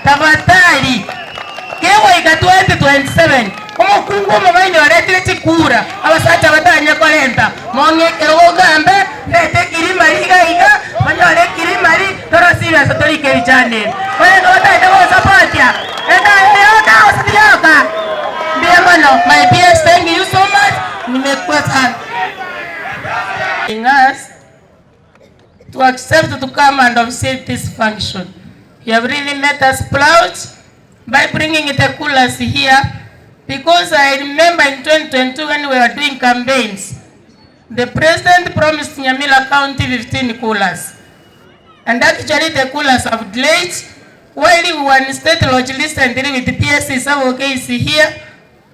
tafadhali kewa ika 2027 umukungu mwaini waletile chikura abasacha batanya kolenta mwongekero gogambe lete kirimari iga manyole kirimari torosira satolike bichane wale ngotaite wosapotia eta osatioka bienvenido my PS, thank you so much. Nimekweta us to accept to come and officiate this function. You have really made us proud by bringing the coolers here, because I remember in 2022 when we were doing campaigns, the president promised Nyamira County 15 coolers, and actually the coolers have delayed. While we were in state lodge recently with the PSC Savoke here,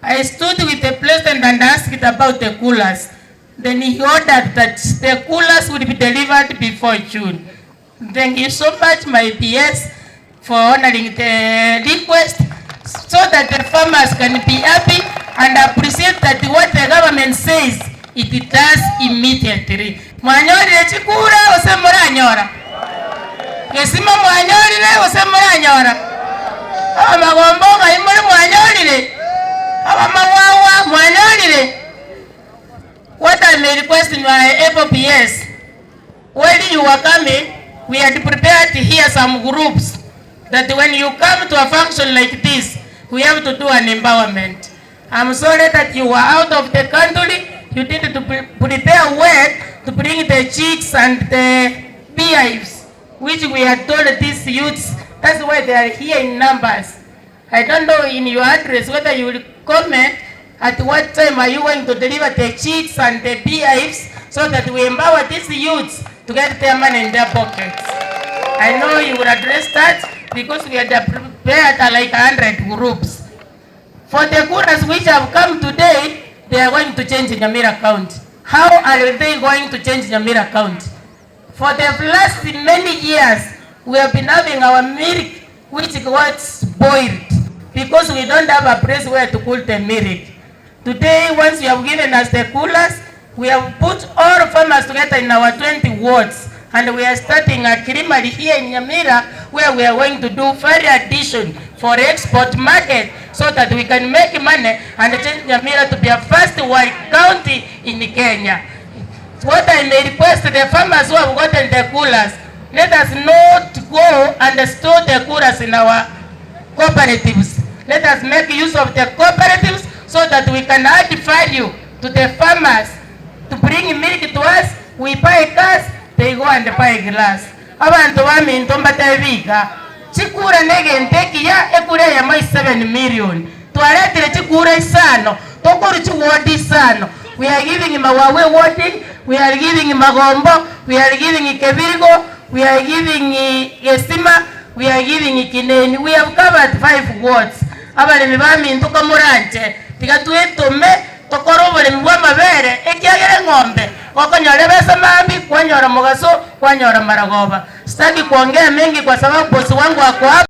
I stood with the president and asked about the coolers. Then he ordered that the coolers would be delivered before June. Thank you so much, my PS, for honoring the request, so that the farmers can be happy and appreciate that what the government says, it does immediately. Mwanyori chikura osemora nyora. Kesima mwanyori le osemora nyora. Amagomboga imuri mwanyori le. Amawawa mwanyori le. What I may request in my APOPS, when you are coming, we had prepared here some groups that when you come to a function like this, we have to do an empowerment. I'm sorry that you were out of the country. You needed to prepare work to bring the chicks and the beehives, which we had told these youths. That's why they are here in numbers. I don't know in your address whether you will comment at what time are you going to deliver the chicks and the beehives, so that we empower these youths to get their money in their pockets. I know you will address that, because we had prepared like 100 groups. For the coolers which have come today, they are going to change Nyamira County. How are they going to change Nyamira County? For the last many years, we have been having our milk which got spoiled, because we don't have a place where to cool the milk. Today, once you have given us the coolers, we have put all farmers together in our 20 wards, and we are starting a creamery here in Nyamira, where we are going to do value addition for export market, so that we can make money and change Nyamira to be a first white county in Kenya. What I may request the farmers who have gotten the coolers, let us not go and store the coolers in our cooperatives. Let us make use of the cooperatives, so that we can add value to the farmers. To bring milk to us, we buy cars, they go and buy glass. Abantu bami ntomba tabiga. Chikura nege nteki ya ekure ya mai 7 million. Tualetire chikura isano. Tokuru chiwodi isano. We are giving Mawawe warding, we are giving Magombo, we are giving Kebirigo, we are giving Yesima, we are giving Kineni. We have covered 5 wards. Abalemi bami ntuka muranche. Tikatuetume tokorobole mbwa mabere ekiagere ng'ombe kokonyora besa mambi kwanyora mugaso kwanyora maragoba. Sitaki kuongea mengi kwa sababu bosi wangu wako hapa.